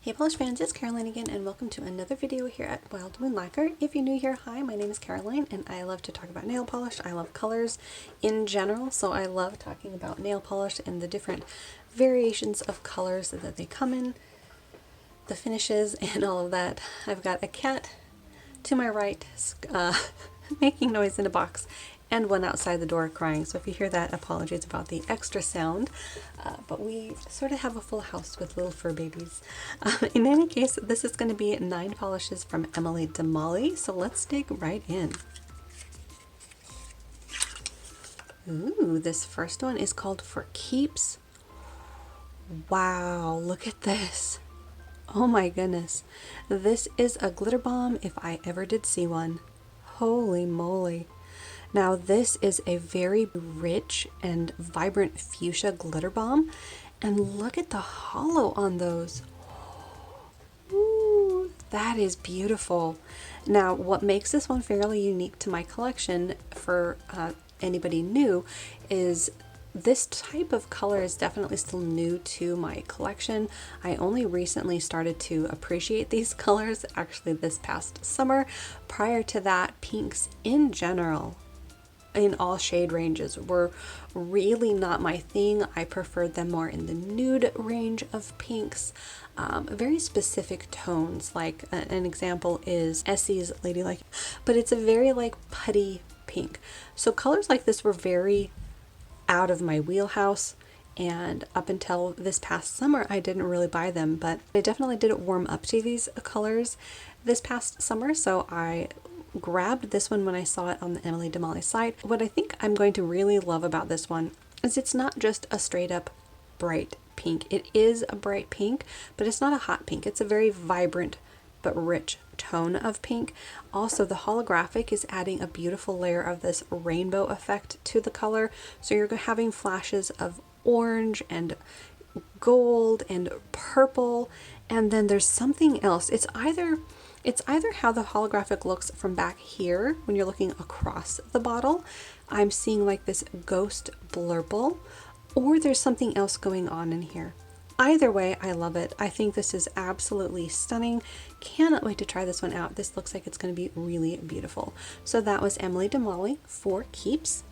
Hey polish fans, it's Caroline again and welcome to another video here at Wild Moon Lacquer. If you're new here, hi, my name is Caroline and I love to talk about nail polish. I love colors in general, so I love talking about nail polish and the different variations of colors that they come in, the finishes and all of that. I've got a cat to my right making noise in a box and one outside the door crying, so if you hear that, apologies about the extra sound, but we sort of have a full house with little fur babies. In any case, this is going to be 9 polishes from Emily DeMolly, so let's dig right in. Ooh, this first one is called For Keeps. Wow, look at this. Oh my goodness. This is a glitter bomb if I ever did see one. Holy moly. Now this is a very rich and vibrant fuchsia glitter bomb, and look at the hollow on those. Ooh, that is beautiful. Now what makes this one fairly unique to my collection for anybody new is this type of color is definitely still new to my collection. I only recently started to appreciate these colors, actually this past summer. Prior to that, pinks in general, in all shade ranges, were really not my thing. I preferred them more in the nude range of pinks, very specific tones. Like an example is Essie's Ladylike, but it's a very like putty pink. So colors like this were very out of my wheelhouse, and up until this past summer I didn't really buy them, but I definitely didn't warm up to these colors this past summer, so I grabbed this one when I saw it on the Emily DeMolly site. What I think I'm going to really love about this one is it's not just a straight up bright pink. It is a bright pink, but it's not a hot pink. It's a very vibrant but rich tone of pink. Also, the holographic is adding a beautiful layer of this rainbow effect to the color. So you're having flashes of orange and gold and purple, and then there's something else. It's either how the holographic looks from back here when you're looking across the bottle. I'm seeing like this ghost blurple, or there's something else going on in here. Either way, I love it. I think this is absolutely stunning. Cannot wait to try this one out. This looks like it's going to be really beautiful. So that was Emily DeMolly For Keeps.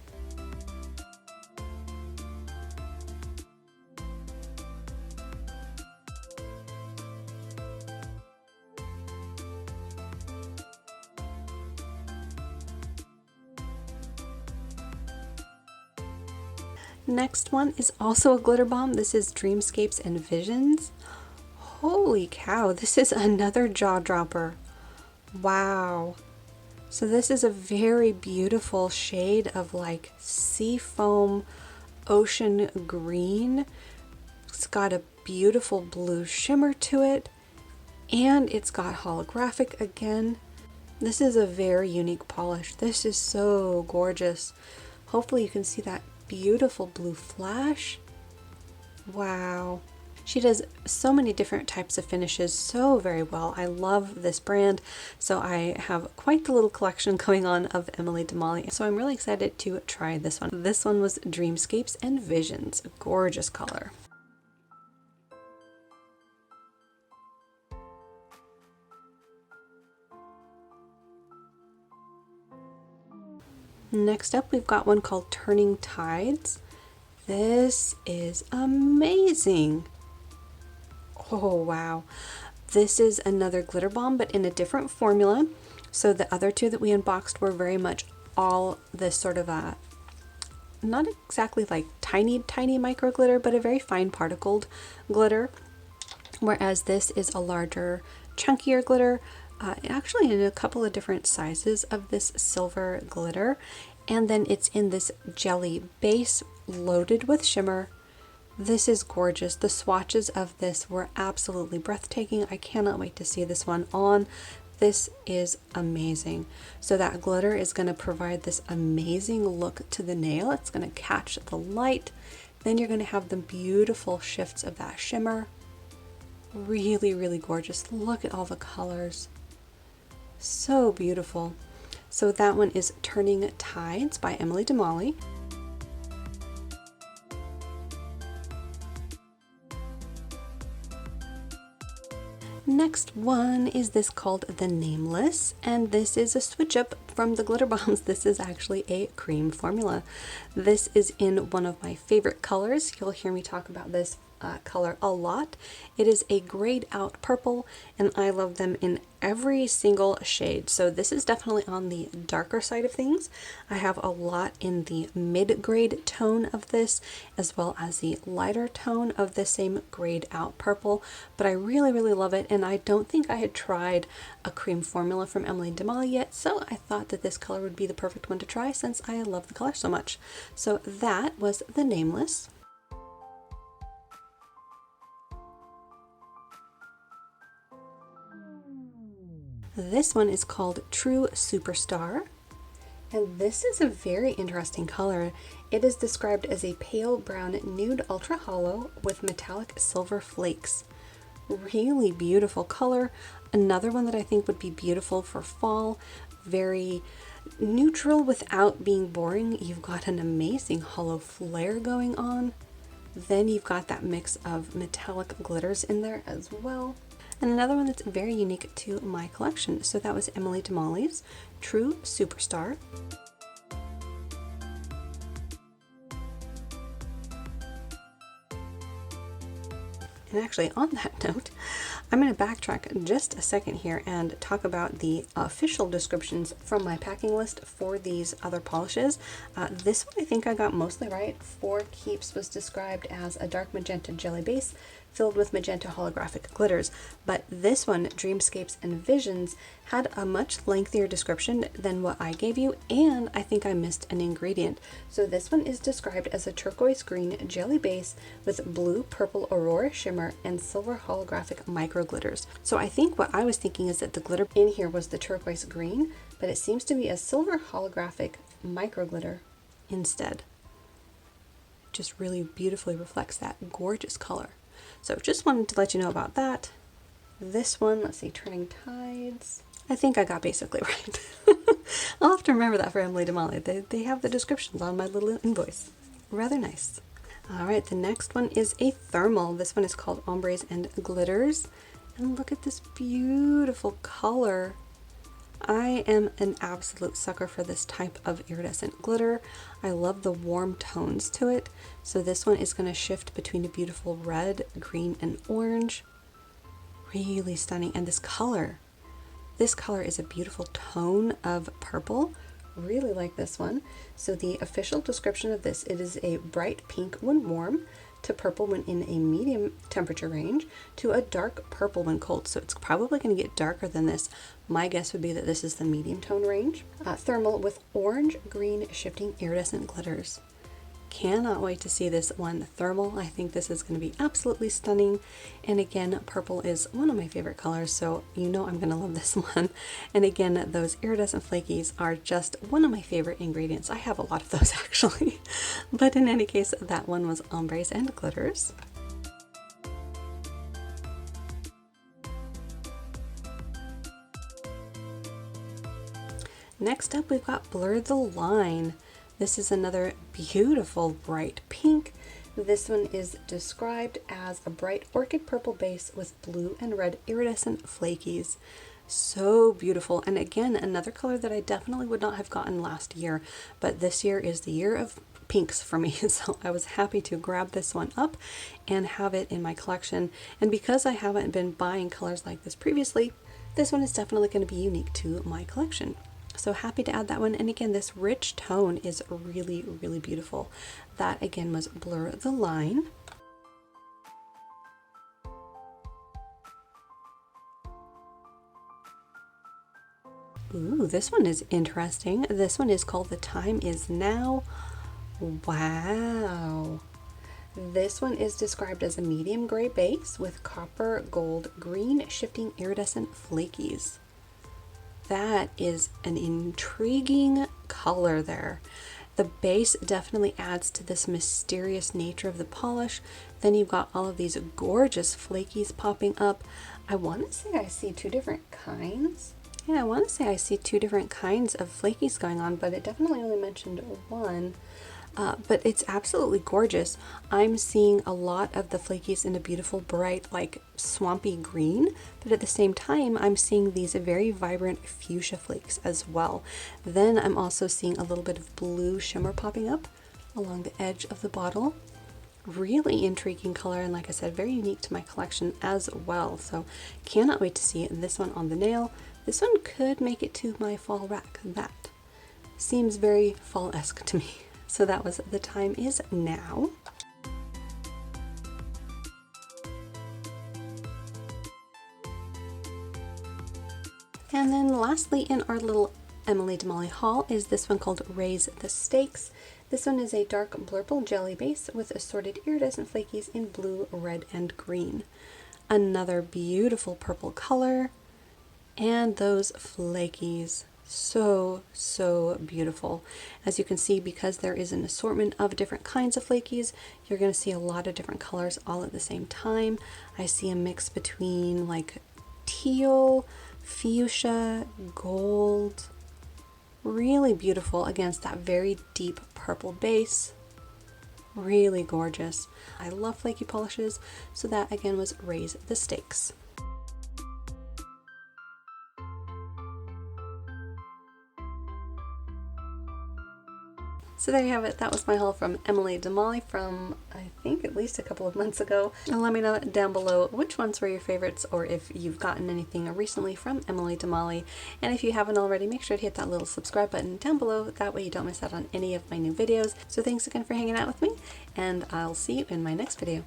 Next one is also a glitter bomb. This is Dreamscapes and Visions. Holy cow, this is another jaw dropper. Wow. So this is a very beautiful shade of like seafoam ocean green. It's got a beautiful blue shimmer to it, and it's got holographic again. This is a very unique polish. This is so gorgeous. Hopefully you can see that beautiful blue flash. Wow. She does so many different types of finishes so very well. I love this brand, so I have quite the little collection going on of Emily DeMolly, so I'm really excited to try this one. This one was Dreamscapes and Visions. Gorgeous color. Next up, we've got one called Turning Tides. This is amazing. Oh wow. This is another glitter bomb, but in a different formula. So the other two that we unboxed were very much all this sort of a, not exactly like tiny micro glitter, but a very fine particled glitter. Whereas this is a larger, chunkier glitter. Actually in a couple of different sizes of this silver glitter, and then it's in this jelly base loaded with shimmer. This is gorgeous. The swatches of this were absolutely breathtaking. I cannot wait to see this one on. This is amazing. So that glitter is going to provide this amazing look to the nail. It's going to catch the light. Then you're going to have the beautiful shifts of that shimmer. Really gorgeous. Look at all the colors. So beautiful. So that one is Turning Tides by Emily DeMolly. Next one is this called the Nameless, and this is a switch up from the glitter bombs. This is actually a cream formula. This is in one of my favorite colors. You'll hear me talk about this color a lot. It is a grayed out purple, and I love them in every single shade. So this is definitely on the darker side of things. I have a lot in the mid-grade tone of this, as well as the lighter tone of the same grayed out purple, but I really, really love it, and I don't think I had tried a cream formula from Emily Damali yet, so I thought that this color would be the perfect one to try since I love the color so much. So that was the Nameless. This one is called True Superstar, and this is a very interesting color. It is described as a pale brown nude ultra hollow with metallic silver flakes. Really beautiful color. Another one that I think would be beautiful for fall. Very neutral without being boring. You've got an amazing hollow flare going on. Then you've got that mix of metallic glitters in there as well. And another one that's very unique to my collection. So that was Emily Damali's True Superstar. And actually, on that note, I'm going to backtrack just a second here and talk about the official descriptions from my packing list for these other polishes. This one I think I got mostly right. For Keeps was described as a dark magenta jelly base filled with magenta holographic glitters, but this one, Dreamscapes and Visions, had a much lengthier description than what I gave you, and I think I missed an ingredient. So this one is described as a turquoise green jelly base with blue purple aurora shimmer and silver holographic micro glitters. So I think what I was thinking is that the glitter in here was the turquoise green, but it seems to be a silver holographic micro glitter instead. Just really beautifully reflects that gorgeous color. So just wanted to let you know about that. This one, let's see, Turning Tides. I think I got basically right. I'll have to remember that for Emily Damali. They have the descriptions on my little invoice. Rather nice. All right, the next one is a thermal. This one is called Ombres and Glitters. And look at this beautiful color. I am an absolute sucker for this type of iridescent glitter. I love the warm tones to it. So this one is going to shift between a beautiful red, green, and orange. Really stunning. And this color is a beautiful tone of purple. Really like this one. So the official description of this, it is a bright pink when warm, to purple when in a medium temperature range, to a dark purple when cold. So it's probably going to get darker than this. My guess would be that this is the medium tone range. Thermal with orange, green, shifting iridescent glitters. Cannot wait to see this one thermal. I think this is going to be absolutely stunning. And again, purple is one of my favorite colors, so you know I'm going to love this one. And again, those iridescent flakies are just one of my favorite ingredients. I have a lot of those actually. But in any case, that one was Ombres and Glitters. Next up, we've got Blur the Line. This is another beautiful bright pink. This one is described as a bright orchid purple base with blue and red iridescent flakies. So beautiful. And again, another color that I definitely would not have gotten last year, but this year is the year of pinks for me. So I was happy to grab this one up and have it in my collection. And because I haven't been buying colors like this previously, this one is definitely going to be unique to my collection. So happy to add that one. And again, this rich tone is really, really beautiful. That again was Blur the Line. Ooh, this one is interesting. This one is called The Time Is Now. Wow. This one is described as a medium gray base with copper, gold, green, shifting iridescent flakies. That is an intriguing color there. The base definitely adds to this mysterious nature of the polish. Then you've got all of these gorgeous flakies popping up. I want to say I see two different kinds. Yeah, I want to say I see two different kinds of flakies going on, but it definitely only mentioned one. but it's absolutely gorgeous. I'm seeing a lot of the flakies in a beautiful, bright, like swampy green, but at the same time, I'm seeing these very vibrant fuchsia flakes as well. Then I'm also seeing a little bit of blue shimmer popping up along the edge of the bottle. Really intriguing color, and like I said, very unique to my collection as well. So cannot wait to see this one on the nail. This one could make it to my fall rack. That seems very fall-esque to me. So that was The Time Is Now. And then lastly in our little Emily DeMolly haul is this one called Raise the Stakes. This one is a dark blurple jelly base with assorted iridescent flakies in blue, red, and green. Another beautiful purple color, and those flakies. So beautiful. As you can see, because there is an assortment of different kinds of flakies, you're going to see a lot of different colors all at the same time. I see a mix between like teal, fuchsia, gold. Really beautiful against that very deep purple base. Really gorgeous. I love flaky polishes, so that again was Raise the Stakes. So there you have it. That was my haul from Emily DeMolly from, I think, at least a couple of months ago. And let me know down below which ones were your favorites, or if you've gotten anything recently from Emily DeMolly. And if you haven't already, make sure to hit that little subscribe button down below. That way you don't miss out on any of my new videos. So thanks again for hanging out with me, and I'll see you in my next video.